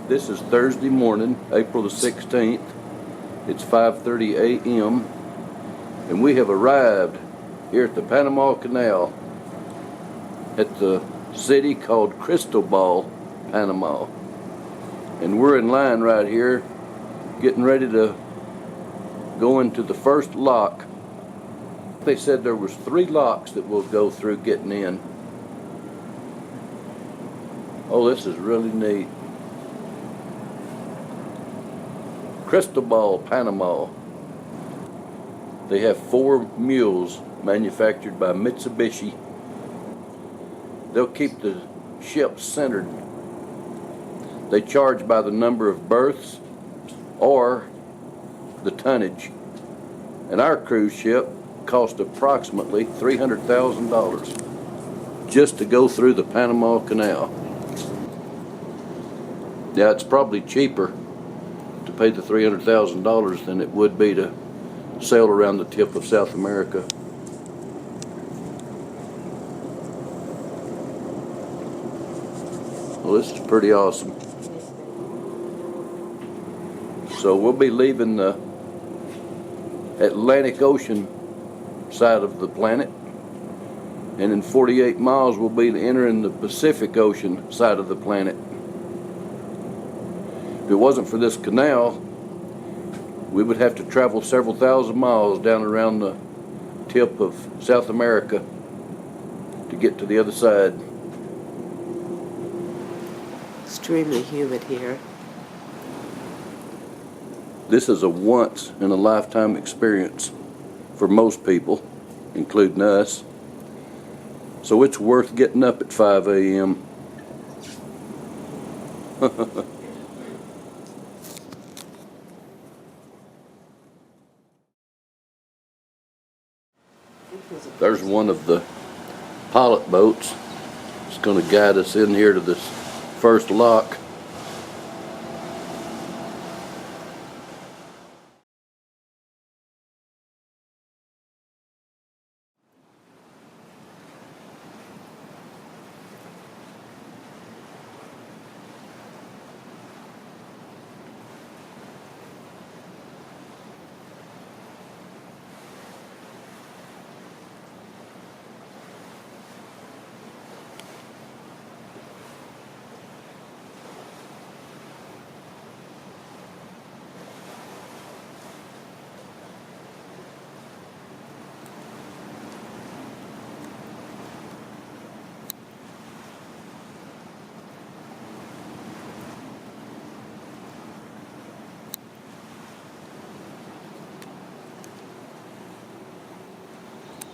This is Thursday morning, April the 16th. It's 5:30 a.m. and we have arrived here at the Panama Canal at the city called Cristobal, Panama. And we're in line right here getting ready to go into the first lock. They said there was 3 locks that we'll go through getting in. Oh, this is really neat. Cristobal, Panama. They have 4 mules manufactured by Mitsubishi. They'll keep the ship centered. They charge by the number of berths or the tonnage. And our cruise ship cost approximately $300,000 just to go through the Panama Canal. Yeah, it's probably cheaper to pay the $300,000 than it would be to sail around the tip of South America. Well, this is pretty awesome. So we'll be leaving the Atlantic Ocean side of the planet, and in 48 miles we'll be entering the Pacific Ocean side of the planet. If it wasn't for this canal, we would have to travel several thousand miles down around the tip of South America to get to the other side. Extremely humid here. This is a once-in-a-lifetime experience for most people, including us. So it's worth getting up at 5 a.m. There's one of the pilot boats. It's going to guide us in here to this first lock.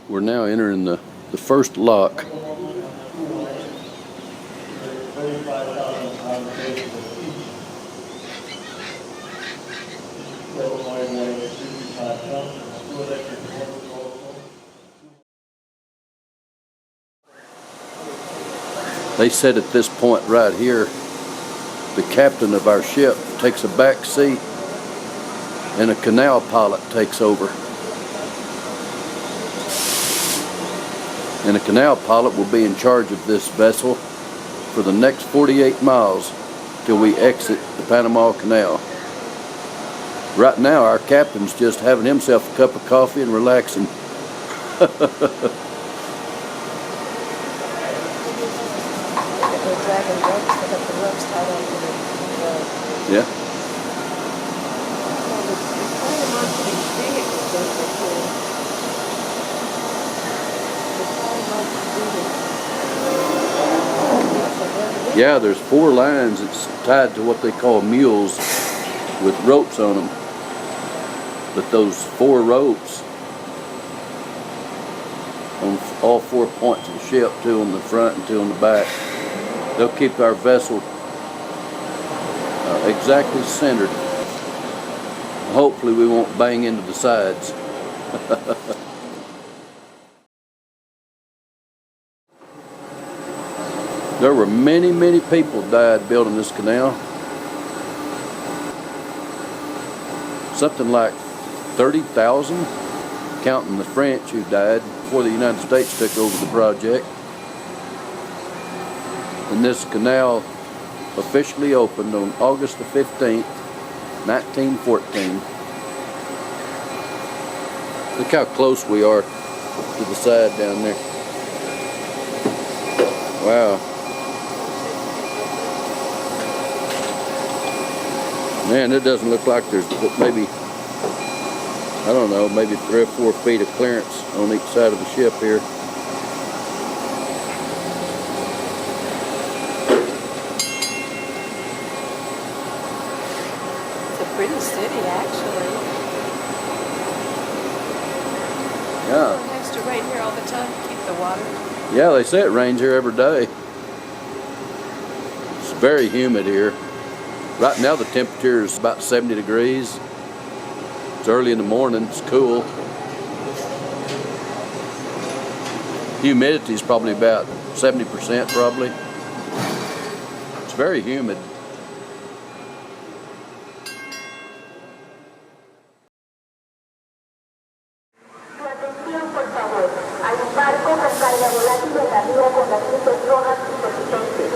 We're now entering the first lock. They said at this point right here, the captain of our ship takes a back seat and a canal pilot takes over. And a canal pilot will be in charge of this vessel for the next 48 miles till we exit the Panama Canal. Right now, our captain's just having himself a cup of coffee and relaxing. Yeah. Yeah, there's 4 lines. It's tied to what they call mules with ropes on them. But those 4 ropes on all 4 points of the ship, 2 on the front and 2 on the back, they'll keep our vessel exactly centered. Hopefully we won't bang into the sides. There were many, many people died building this canal. Something like 30,000, counting the French who died before the United States took over the project. And this canal officially opened on August the 15th, 1914. Look how close we are to the side down there. Wow. Man, it doesn't look like there's maybe, I don't know, maybe 3 or 4 feet of clearance on each side of the ship here. It's a pretty city, actually. Yeah. It has to rain here all the time to keep the water. Yeah, they say it rains here every day. It's very humid here. Right now the temperature is about 70 degrees. It's early in the morning, it's cool. Humidity is probably about 70% probably. It's very humid. Su atención, por favor. Hay un barco con carga volátil en la vía con las luces rojas intermitentes.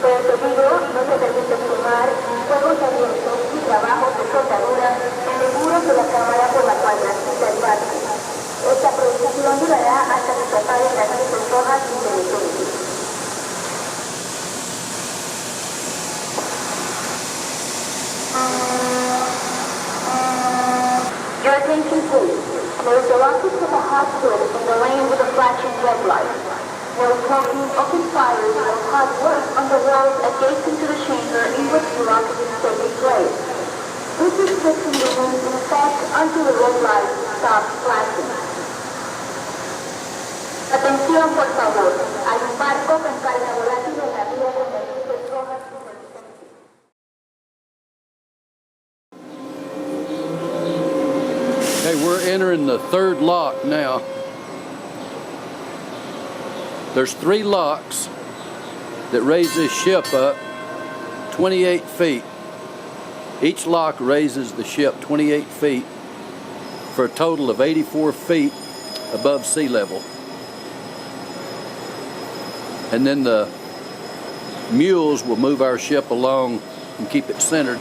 Por el peligro, no se permite fumar, fuegos abiertos y trabajos de soldadura en el muro de la cámara por la cual transita el barco. Esta prohibición durará hasta que se apaguen las luces rojas intermitentes. Your attention, please. There is a rocket with a hot switch in the lane with a flashing red light. No smoking, open fires, or hot work on the walls adjacent to the chamber in which the rocket is taking place. This restriction remains in effect until the red light stops flashing. Atención, por favor. Hay un barco con carga volátil en la vía con las luces rojas intermitentes. Okay, we're entering the 3rd lock now. There's 3 locks that raise this ship up 28 feet. Each lock raises the ship 28 feet for a total of 84 feet above sea level. And then the mules will move our ship along and keep it centered.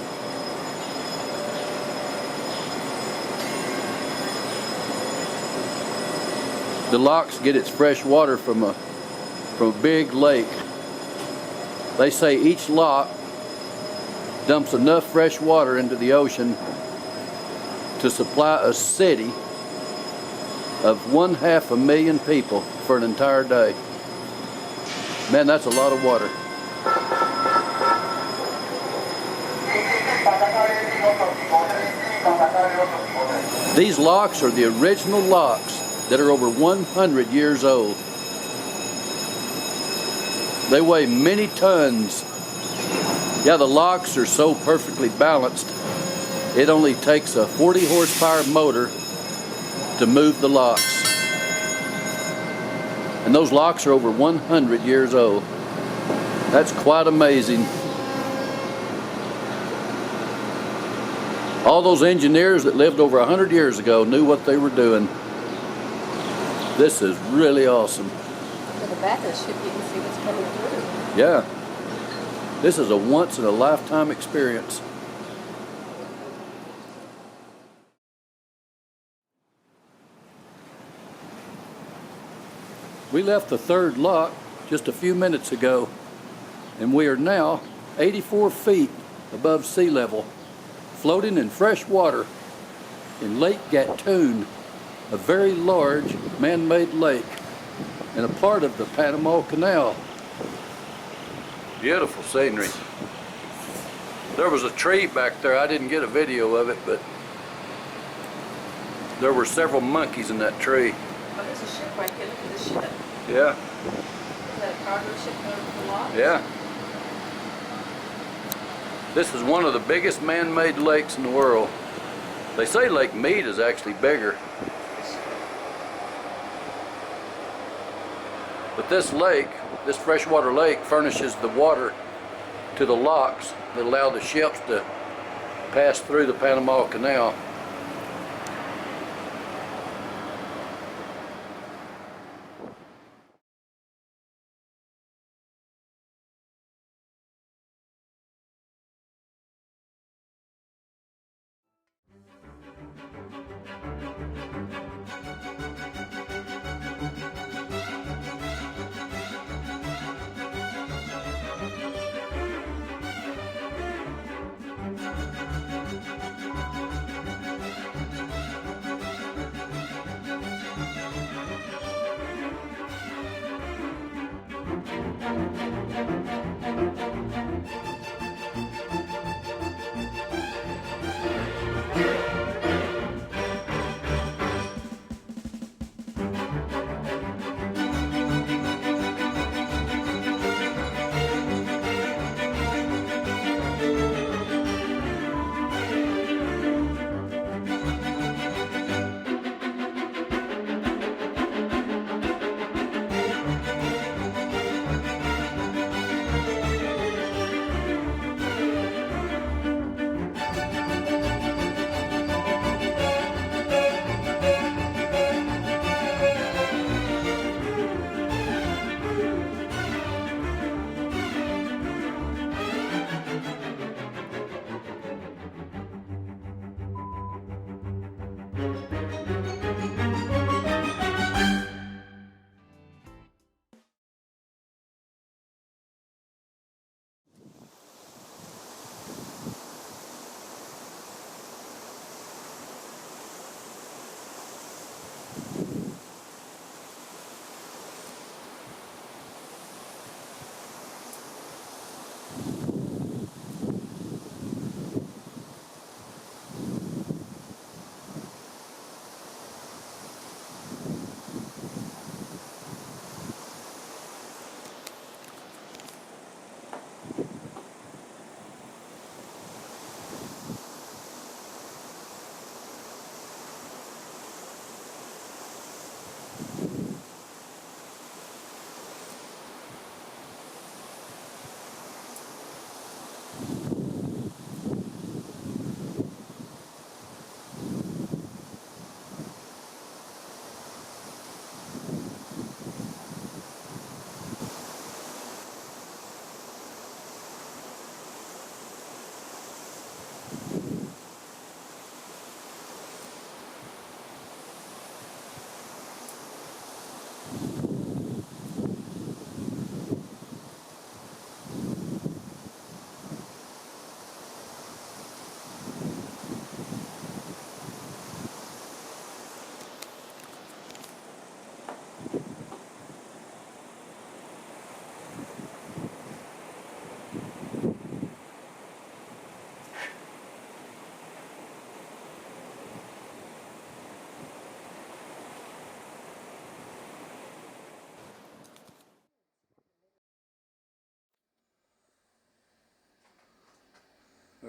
The locks get its fresh water from a big lake. They say each lock dumps enough fresh water into the ocean to supply a city of 500,000 people for an entire day. Man, that's a lot of water. These locks are the original locks that are over 100 years old. They weigh many tons. Yeah, the locks are so perfectly balanced, it only takes a 40 horsepower motor to move the locks. And those locks are over 100 years old. That's quite amazing. All those engineers that lived over 100 years ago knew what they were doing. This is really awesome. At the back of the ship, you can see what's coming through. Yeah. This is a once-in-a-lifetime experience. We left the 3rd lock just a few minutes ago, and we are now 84 feet above sea level, floating in fresh water in Lake Gatun, a very large man-made lake and a part of the Panama Canal. Beautiful scenery. There was a tree back there. I didn't get a video of it, but there were several monkeys in that tree. Oh, there's a ship right here. Look at the ship. Yeah. Is that a cargo ship going to the lock? Yeah. This is one of the biggest man-made lakes in the world. They say Lake Mead is actually bigger. But this lake, this freshwater lake, furnishes the water to the locks that allow the ships to pass through the Panama Canal.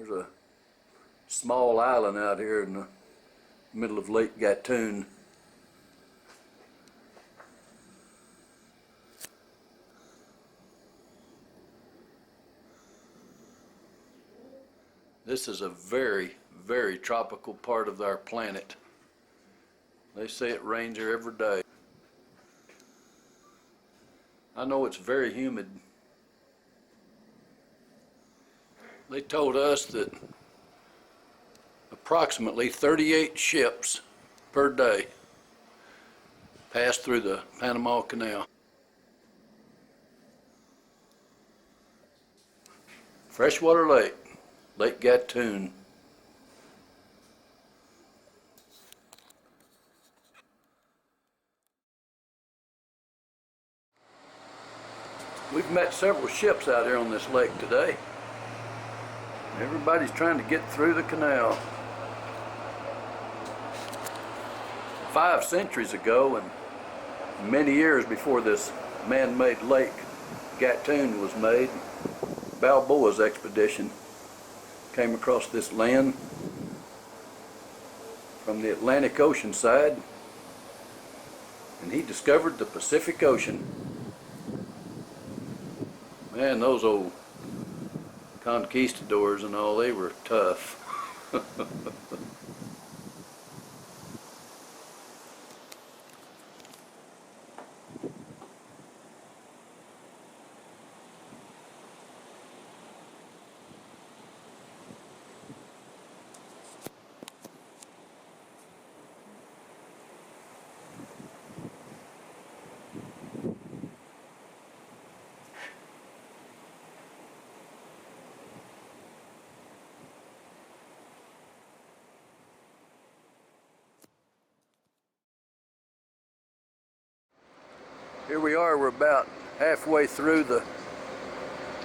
There's a small island out here in the middle of Lake Gatun. This is a very, very tropical part of our planet. They say it rains here every day. I know it's very humid. They told us that approximately 38 ships per day pass through the Panama Canal. Freshwater lake, Lake Gatun. We've met several ships out here on this lake today. Everybody's trying to get through the canal. 5 centuries ago, and many years before this man-made lake Gatun was made, Balboa's expedition came across this land from the Atlantic Ocean side, and he discovered the Pacific Ocean. Man, those old conquistadors and all, they were tough. Here we are, we're about halfway through the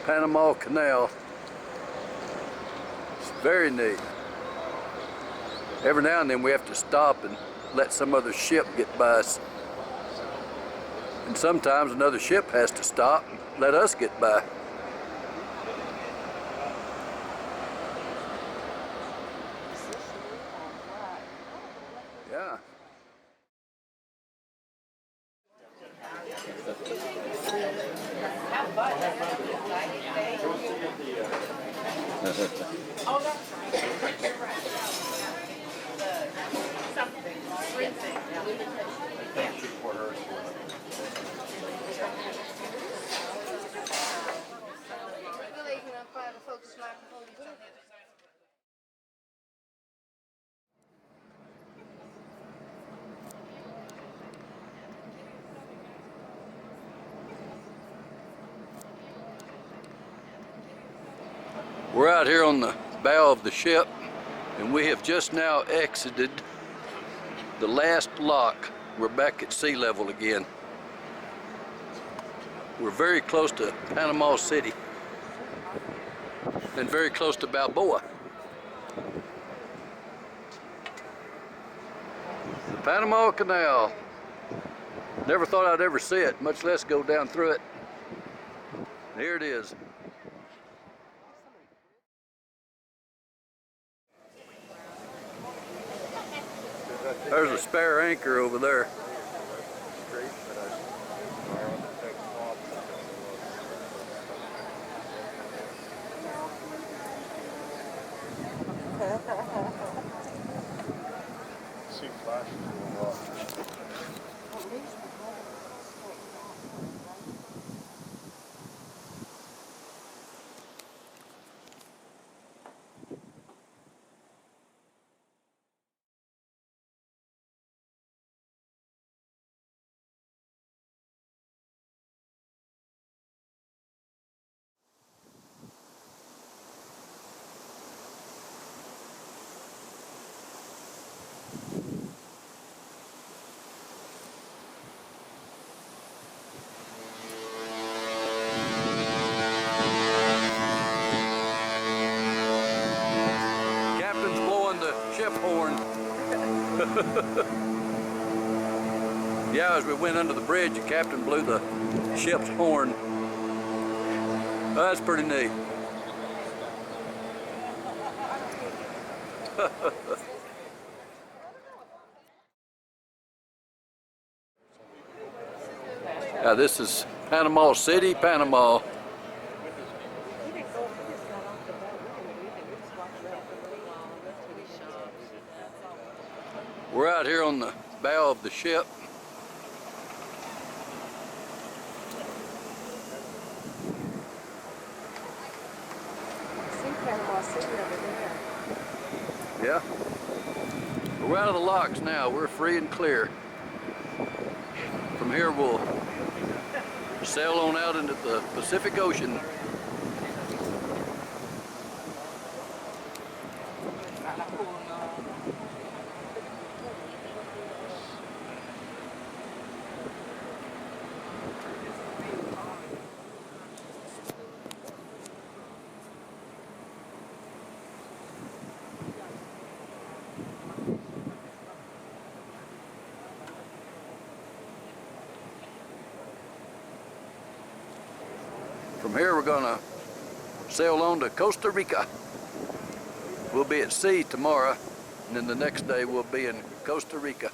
Panama Canal. It's very neat. Every now and then we have to stop and let some other ship get by us. And sometimes another ship has to stop and let us get by. Yeah. Oh, that's right. You're right. Something, something. We're out here on the bow of the ship, and we have just now exited the last lock. We're back at sea level again. We're very close to Panama City and very close to Balboa. The Panama Canal. Never thought I'd ever see it, much less go down through it. Here it is. There's a spare anchor over there. See flashes a lot. Captain's blowing the ship horn. Yeah, as we went under the bridge, the captain blew the ship's horn. That's pretty neat. Now this is Panama City, Panama. We're out here on the bow of the ship. See Panama City over there. Yeah. We're out of the locks now. We're free and clear. From here we'll sail on out into the Pacific Ocean. From here we're gonna sail on to Costa Rica. We'll be at sea tomorrow, and then the next day we'll be in Costa Rica.